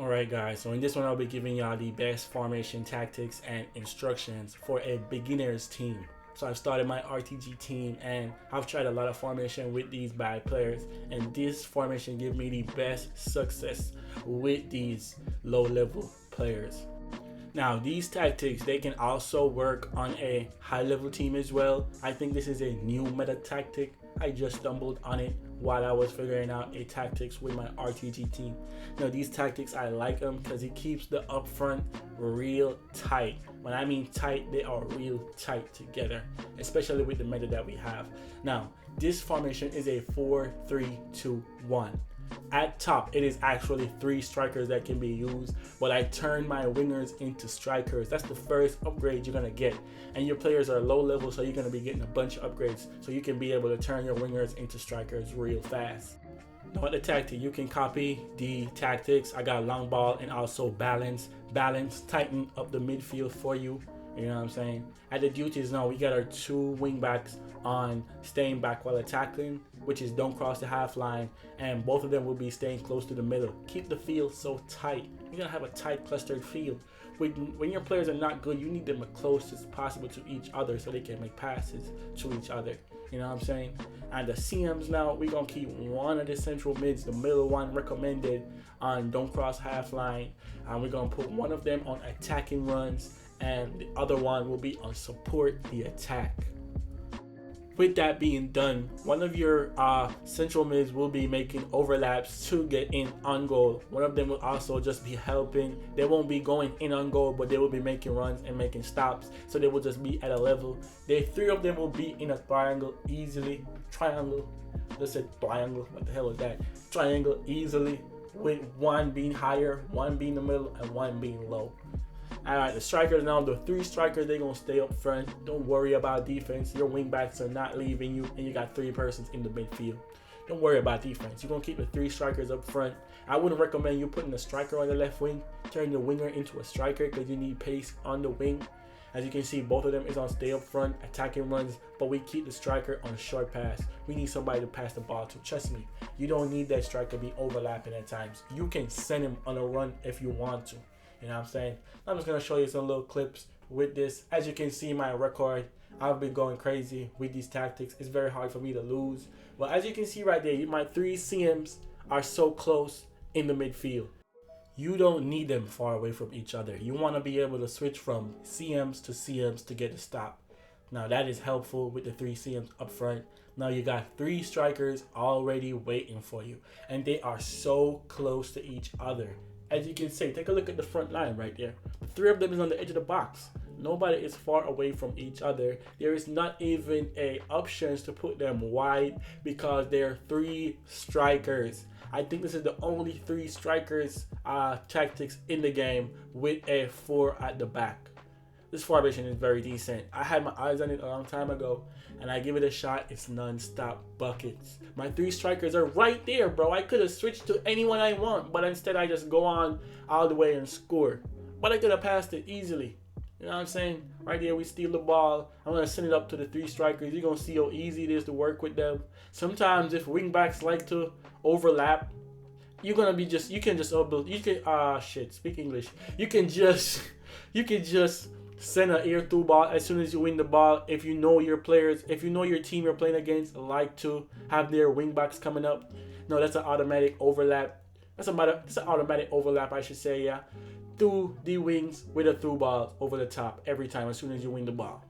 Alright guys, so in this one I'll be giving y'all the best formation tactics and instructions for a beginner's team. So I've started my RTG team and I've tried a lot of formation with these bad players, and this formation give me the best success with these low level players. Now these tactics, they can also work on a high level team as well. I think this is a new meta tactic. I just stumbled on it while I was figuring out a tactics with my RTG team. Now these tactics, I like them because it keeps the upfront real tight. When I mean tight, they are real tight together, especially with the meta that we have. Now this formation is a 4-3-2-1. At top, it is actually 3 strikers that can be used, but I turn my wingers into strikers. That's the first upgrade you're gonna get, and your players are low level, so you're gonna be getting a bunch of upgrades, so you can be able to turn your wingers into strikers real fast. Now with the tactic, you can copy the tactics. I got long ball and also balance, tighten up the midfield for you. You know what I'm saying? At the duties now, we got our 2 wing backs on staying back while attacking, which is don't cross the half line, and both of them will be staying close to the middle. Keep the field so tight. You're gonna have a tight clustered field. When your players are not good, you need them as close as possible to each other so they can make passes to each other. You know what I'm saying? And the CMs now, we're gonna keep one of the central mids, the middle one recommended on don't cross half line, and we're gonna put one of them on attacking runs, and the other one will be on support the attack. With that being done, one of your central mids will be making overlaps to get in on goal. One of them will also just be helping. They won't be going in on goal, but they will be making runs and making stops, so they will just be at a level. The 3 of them will be in a triangle easily. Triangle. Let's say triangle. What the hell is that? Triangle easily, with one being higher, one being in the middle, and one being low. Alright, the strikers now, the 3 strikers, they're going to stay up front. Don't worry about defense. Your wingbacks are not leaving you, and you got 3 persons in the midfield. Don't worry about defense. You're going to keep the 3 strikers up front. I wouldn't recommend you putting a striker on the left wing, turn the winger into a striker, because you need pace on the wing. As you can see, both of them is on stay up front, attacking runs, but we keep the striker on a short pass. We need somebody to pass the ball to. Trust me, you don't need that striker to be overlapping at times. You can send him on a run if you want to. You know what I'm saying? I'm just going to show you some little clips with this. As you can see my record, I've been going crazy with these tactics. It's very hard for me to lose. But as you can see right there, my 3 CMs are so close in the midfield. You don't need them far away from each other. You want to be able to switch from CMs to get a stop. Now that is helpful with the 3 CMs up front. Now you got 3 strikers already waiting for you, and they are so close to each other. As you can see, take a look at the front line right there. The 3 of them is on the edge of the box. Nobody is far away from each other. There is not even a options to put them wide because they're 3 strikers. I think this is the only 3 strikers tactics in the game with a 4 at the back. This formation is very decent. I had my eyes on it a long time ago, and I give it a shot. It's non-stop buckets. My 3 strikers are right there, bro. I could have switched to anyone I want, but instead I just go on all the way and score. But I could have passed it easily. You know what I'm saying? Right there, we steal the ball. I'm going to send it up to the 3 strikers. You're going to see how easy it is to work with them. Sometimes if wingbacks like to overlap, you're going to be just, you can just, speak English. You can just send an air through ball as soon as you win the ball. If you know your players, if you know your team you're playing against like to have their wingbacks coming up, no, that's an automatic overlap. That's an automatic overlap, I should say, yeah. Through the wings with a through ball over the top every time as soon as you win the ball.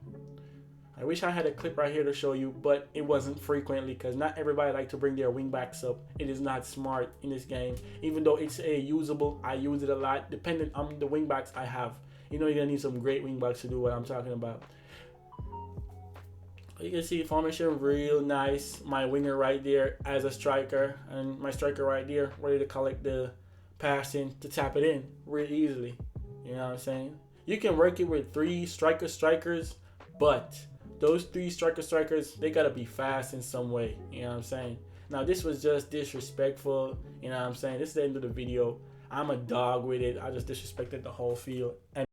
I wish I had a clip right here to show you, but it wasn't frequently because not everybody like to bring their wingbacks up. It is not smart in this game. Even though it's usable, I use it a lot depending on the wingbacks I have. You know, you're going to need some great wingbacks to do what I'm talking about. You can see formation real nice. My winger right there as a striker, and my striker right there ready to collect the passing to tap it in real easily. You know what I'm saying? You can work it with 3 strikers, but those 3 strikers, they got to be fast in some way. You know what I'm saying? Now, this was just disrespectful. You know what I'm saying? This is the end of the video. I'm a dog with it. I just disrespected the whole field. And